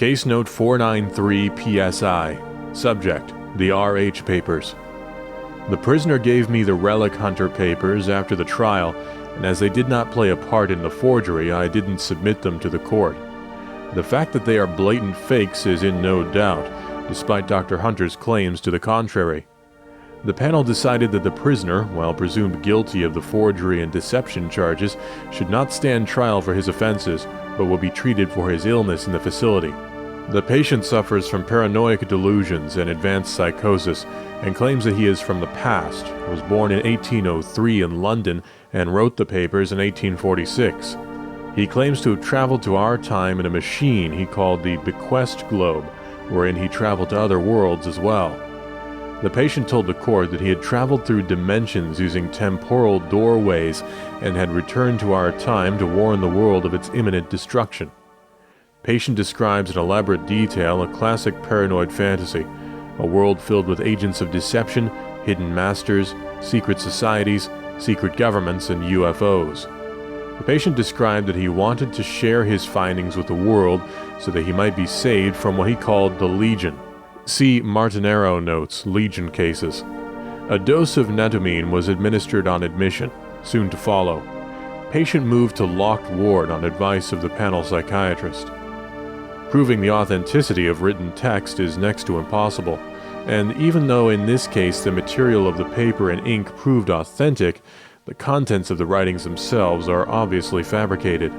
Case Note 493 PSI. Subject: the RH papers. The prisoner gave me the Relic Hunter papers after the trial, and as they did not play a part in the forgery, I didn't submit them to the court. The fact that they are blatant fakes is in no doubt, despite Dr. Hunter's claims to the contrary. The panel decided that the prisoner, while presumed guilty of the forgery and deception charges, should not stand trial for his offenses, but will be treated for his illness in the facility. The patient suffers from paranoid delusions and advanced psychosis, and claims that he is from the past, was born in 1803 in London, and wrote the papers in 1846. He claims to have traveled to our time in a machine he called the bequest globe, wherein he traveled to other worlds as well. The patient told the court that he had traveled through dimensions using temporal doorways and had returned to our time to warn the world of its imminent destruction. Patient describes in elaborate detail a classic paranoid fantasy, a world filled with agents of deception, hidden masters, secret societies, secret governments, and UFOs. The patient described that he wanted to share his findings with the world so that he might be saved from what he called the Legion. See Martinero notes, Legion cases. A dose of netamine was administered on admission, soon to follow. Patient moved to locked ward on advice of the panel psychiatrist. Proving the authenticity of written text is next to impossible, and even though in this case the material of the paper and ink proved authentic, the contents of the writings themselves are obviously fabricated.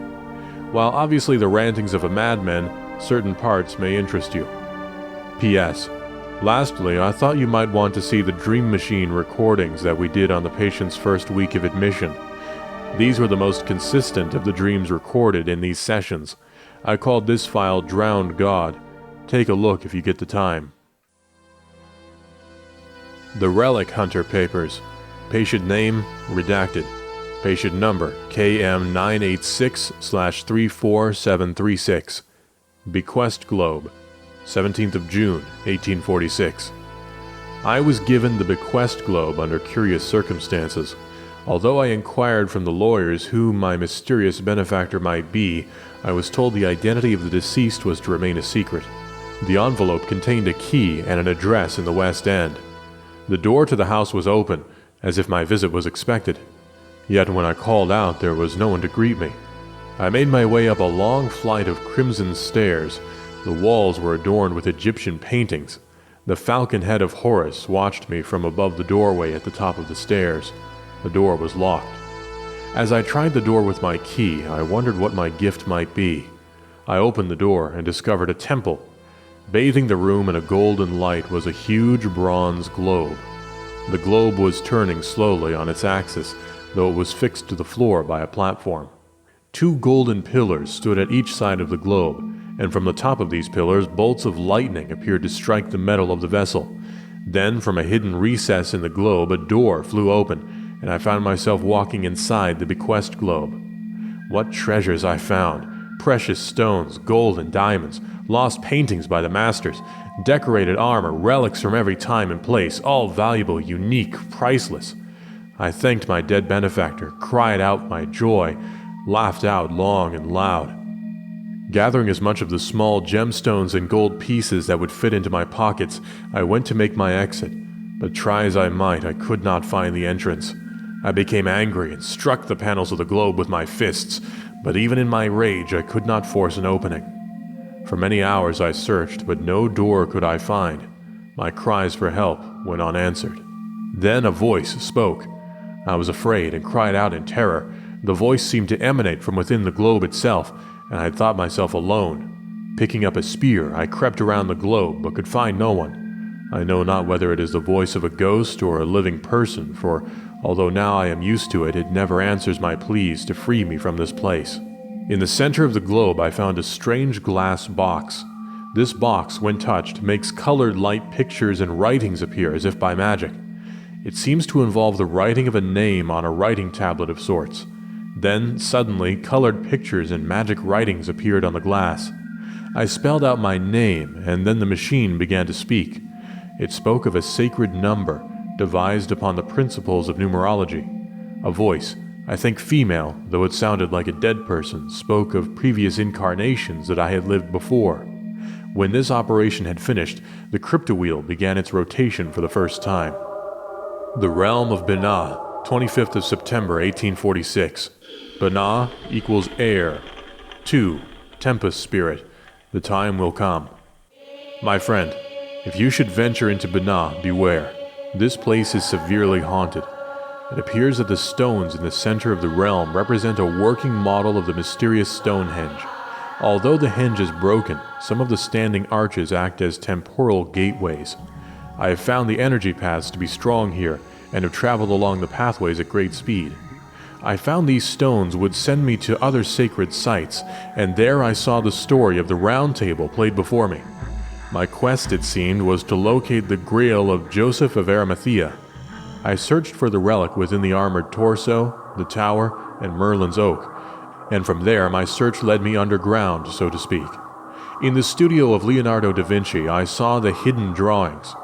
While obviously the rantings of a madman, certain parts may interest you. P.S. Lastly, I thought you might want to see the Dream Machine recordings that we did on the patient's first week of admission. These were the most consistent of the dreams recorded in these sessions. I called this file Drowned God. Take a look if you get the time. The Relic Hunter papers. Patient name, redacted. Patient number, KM986/34736. Bequest globe. 17th of June, 1846. I was given the bequest globe under curious circumstances. Although I inquired from the lawyers who my mysterious benefactor might be, I was told the identity of the deceased was to remain a secret. The envelope contained a key and an address in the West End. The door to the house was open, as if my visit was expected. Yet when I called out, there was no one to greet me. I made my way up a long flight of crimson stairs. The walls were adorned with Egyptian paintings. The falcon head of Horus watched me from above the doorway at the top of the stairs. The door was locked. As I tried the door with my key, I wondered what my gift might be. I opened the door and discovered a temple. Bathing the room in a golden light was a huge bronze globe. The globe was turning slowly on its axis, though it was fixed to the floor by a platform. 2 golden pillars stood at each side of the globe, and from the top of these pillars bolts of lightning appeared to strike the metal of the vessel. Then, from a hidden recess in the globe, a door flew open, and I found myself walking inside the bequest globe. What treasures I found! Precious stones, gold and diamonds, lost paintings by the masters, decorated armor, relics from every time and place, all valuable, unique, priceless. I thanked my dead benefactor, cried out my joy, laughed out long and loud. Gathering as much of the small gemstones and gold pieces that would fit into my pockets, I went to make my exit, but try as I might, I could not find the entrance. I became angry and struck the panels of the globe with my fists, but even in my rage I could not force an opening. For many hours I searched, but no door could I find. My cries for help went unanswered. Then a voice spoke. I was afraid and cried out in terror. The voice seemed to emanate from within the globe itself, and I thought myself alone. Picking up a spear, I crept around the globe, but could find no one. I know not whether it is the voice of a ghost or a living person, for although now I am used to it, it never answers my pleas to free me from this place. In the center of the globe I found a strange glass box. This box, when touched, makes colored light pictures and writings appear as if by magic. It seems to involve the writing of a name on a writing tablet of sorts. Then, suddenly, colored pictures and magic writings appeared on the glass. I spelled out my name, and then the machine began to speak. It spoke of a sacred number, devised upon the principles of numerology. A voice, I think female, though it sounded like a dead person, spoke of previous incarnations that I had lived before. When this operation had finished, the cryptowheel began its rotation for the first time. The realm of Bina, 25th of September 1846. Bina equals air. 2. Tempest spirit. The time will come. My friend, if you should venture into Bina, beware. This place is severely haunted. It appears that the stones in the center of the realm represent a working model of the mysterious Stonehenge. Although the henge is broken, some of the standing arches act as temporal gateways. I have found the energy paths to be strong here and have traveled along the pathways at great speed. I found these stones would send me to other sacred sites, and there I saw the story of the Round Table played before me. My quest, it seemed, was to locate the Grail of Joseph of Arimathea. I searched for the relic within the armored torso, the tower, and Merlin's oak, and from there my search led me underground, so to speak. In the studio of Leonardo da Vinci, I saw the hidden drawings.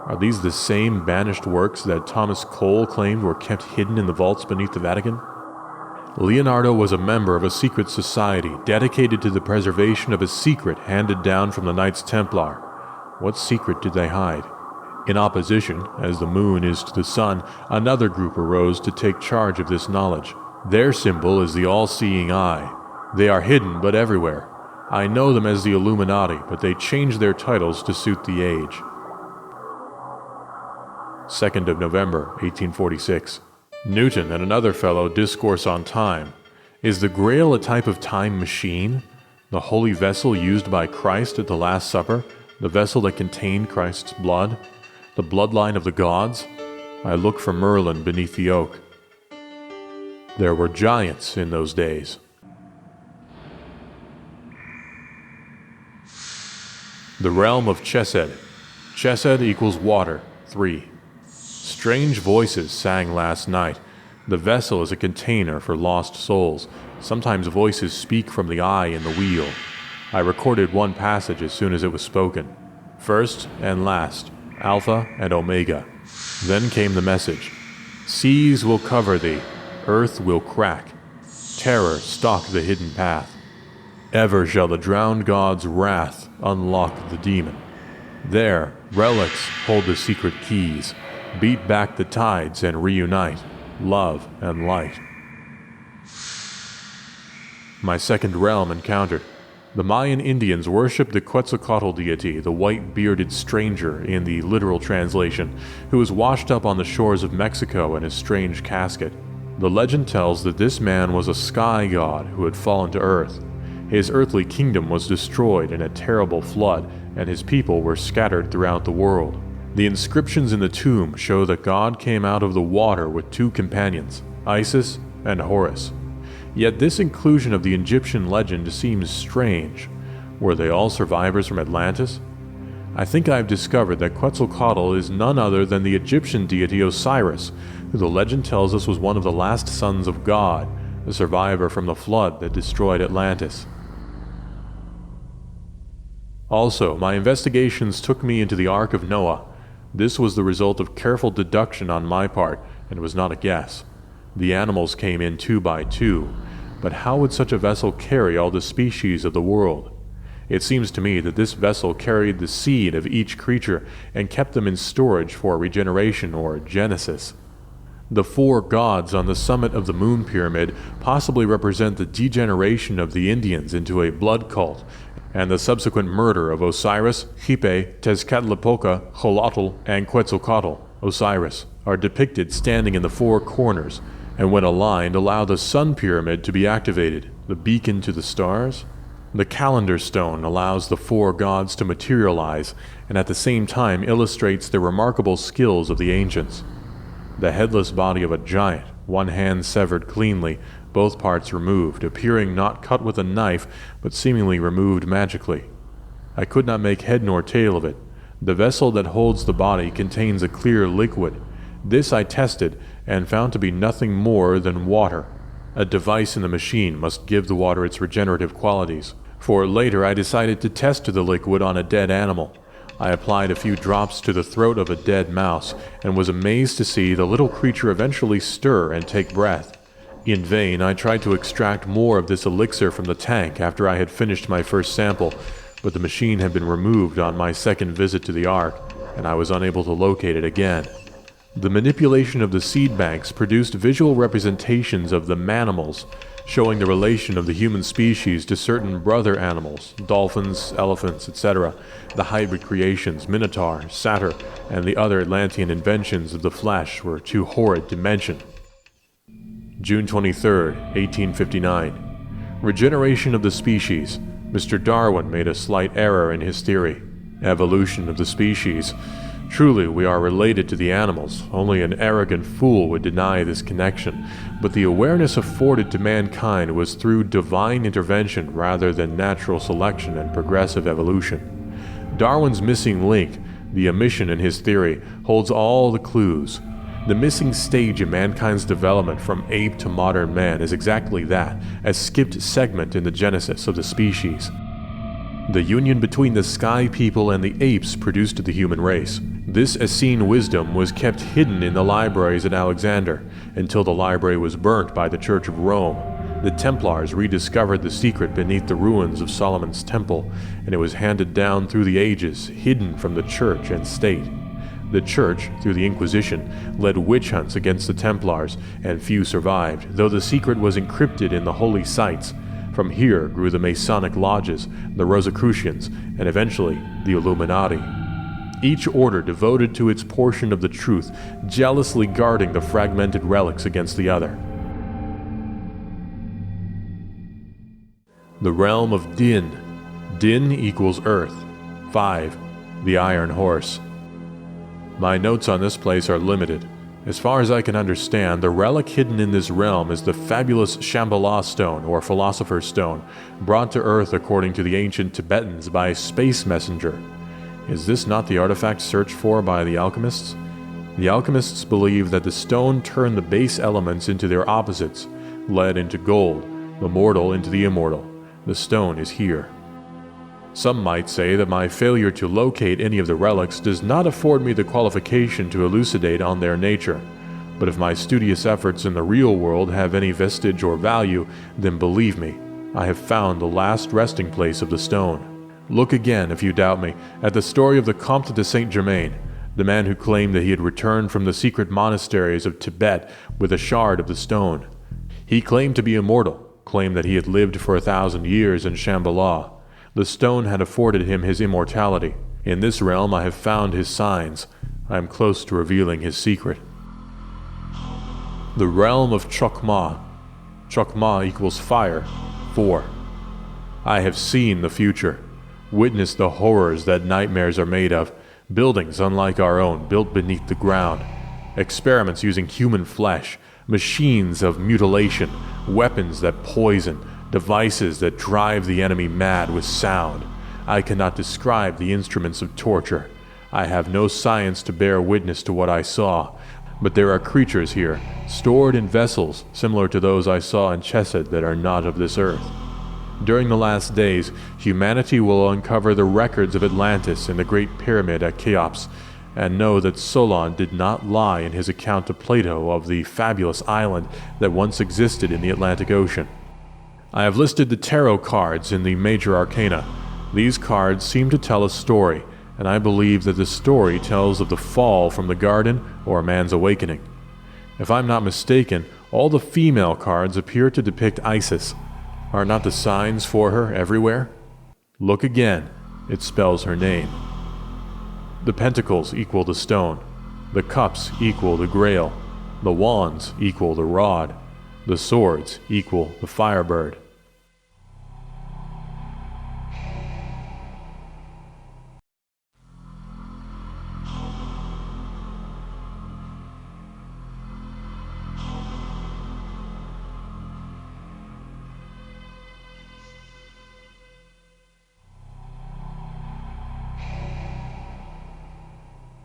Are these the same banished works that Thomas Cole claimed were kept hidden in the vaults beneath the Vatican? Leonardo was a member of a secret society dedicated to the preservation of a secret handed down from the Knights Templar. What secret did they hide? In opposition, as the moon is to the sun, another group arose to take charge of this knowledge. Their symbol is the all-seeing eye. They are hidden but everywhere. I know them as the Illuminati, but they changed their titles to suit the age. 2nd of November, 1846. Newton and another fellow discourse on time. Is the Grail a type of time machine? The holy vessel used by Christ at the Last Supper? The vessel that contained Christ's blood? The bloodline of the gods? I look for Merlin beneath the oak. There were giants in those days. The realm of Chesed. Chesed equals water. 3. Strange voices sang last night. The vessel is a container for lost souls. Sometimes voices speak from the eye in the wheel. I recorded one passage as soon as it was spoken. First and last, Alpha and Omega. Then came the message. Seas will cover thee. Earth will crack. Terror stalk the hidden path. Ever shall the drowned god's wrath unlock the demon. There, relics hold the secret keys. Beat back the tides and reunite love and light. My second realm encountered. The Mayan Indians worshipped the Quetzalcoatl deity, the white-bearded stranger in the literal translation, who was washed up on the shores of Mexico in his strange casket. The legend tells that this man was a sky god who had fallen to earth. His earthly kingdom was destroyed in a terrible flood, and his people were scattered throughout the world. The inscriptions in the tomb show that God came out of the water with 2 companions, Isis and Horus. Yet this inclusion of the Egyptian legend seems strange. Were they all survivors from Atlantis? I think I've discovered that Quetzalcoatl is none other than the Egyptian deity Osiris, who the legend tells us was one of the last sons of God, a survivor from the flood that destroyed Atlantis. Also, my investigations took me into the Ark of Noah. This was the result of careful deduction on my part, and was not a guess. The animals came in 2 by 2, but how would such a vessel carry all the species of the world? It seems to me that this vessel carried the seed of each creature and kept them in storage for regeneration or genesis. The 4 gods on the summit of the moon pyramid possibly represent the degeneration of the Indians into a blood cult, and the subsequent murder of Osiris, Xipe, Tezcatlipoca, Xolotl, and Quetzalcoatl, Osiris, are depicted standing in the 4 corners, and when aligned allow the sun pyramid to be activated, the beacon to the stars. The calendar stone allows the 4 gods to materialize, and at the same time illustrates the remarkable skills of the ancients. The headless body of a giant, one hand severed cleanly, both parts removed, appearing not cut with a knife, but seemingly removed magically. I could not make head nor tail of it. The vessel that holds the body contains a clear liquid. This I tested, and found to be nothing more than water. A device in the machine must give the water its regenerative qualities, for later I decided to test the liquid on a dead animal. I applied a few drops to the throat of a dead mouse, and was amazed to see the little creature eventually stir and take breath. In vain, I tried to extract more of this elixir from the tank after I had finished my first sample, but the machine had been removed on my second visit to the Ark, and I was unable to locate it again. The manipulation of the seed banks produced visual representations of the manimals, showing the relation of the human species to certain brother animals, dolphins, elephants, etc., the hybrid creations, minotaur, satyr, and the other Atlantean inventions of the flesh were too horrid to mention. June 23, 1859. Regeneration of the species. Mr. Darwin made a slight error in his theory. Evolution of the species. Truly, we are related to the animals. Only an arrogant fool would deny this connection, but the awareness afforded to mankind was through divine intervention rather than natural selection and progressive evolution. Darwin's missing link, the omission in his theory, holds all the clues. The missing stage in mankind's development from ape to modern man is exactly that, a skipped segment in the genesis of the species. The union between the sky people and the apes produced the human race. This Essene wisdom was kept hidden in the libraries at Alexander, until the library was burnt by the Church of Rome. The Templars rediscovered the secret beneath the ruins of Solomon's temple, and it was handed down through the ages, hidden from the church and state. The church, through the Inquisition, led witch hunts against the Templars, and few survived, though the secret was encrypted in the holy sites. From here grew the Masonic lodges, the Rosicrucians, and eventually the Illuminati. Each order devoted to its portion of the truth, jealously guarding the fragmented relics against the other. The realm of Din. Din equals Earth. 5. The Iron Horse. My notes on this place are limited. As far as I can understand, the relic hidden in this realm is the fabulous Shambhala stone, or Philosopher's Stone, brought to Earth according to the ancient Tibetans by a space messenger. Is this not the artifact searched for by the alchemists? The alchemists believe that the stone turned the base elements into their opposites, lead into gold, the mortal into the immortal. The stone is here. Some might say that my failure to locate any of the relics does not afford me the qualification to elucidate on their nature. But if my studious efforts in the real world have any vestige or value, then believe me, I have found the last resting place of the stone. Look again, if you doubt me, at the story of the Comte de Saint-Germain, the man who claimed that he had returned from the secret monasteries of Tibet with a shard of the stone. He claimed to be immortal, claimed that he had lived for 1,000 years in Shambhala. The stone had afforded him his immortality. In this realm I have found his signs. I am close to revealing his secret. The realm of Chokmah. Chokmah equals fire. 4. I have seen the future. Witnessed the horrors that nightmares are made of. Buildings unlike our own, built beneath the ground. Experiments using human flesh. Machines of mutilation. Weapons that poison. Devices that drive the enemy mad with sound. I cannot describe the instruments of torture. I have no science to bear witness to what I saw, but there are creatures here, stored in vessels similar to those I saw in Chesed that are not of this earth. During the last days, humanity will uncover the records of Atlantis and the Great Pyramid at Cheops, and know that Solon did not lie in his account to Plato of the fabulous island that once existed in the Atlantic Ocean. I have listed the tarot cards in the major arcana. These cards seem to tell a story, and I believe that the story tells of the fall from the garden or a man's awakening. If I'm not mistaken, all the female cards appear to depict Isis. Are not the signs for her everywhere? Look again, it spells her name. The pentacles equal the stone. The cups equal the grail. The wands equal the rod. The swords equal the firebird.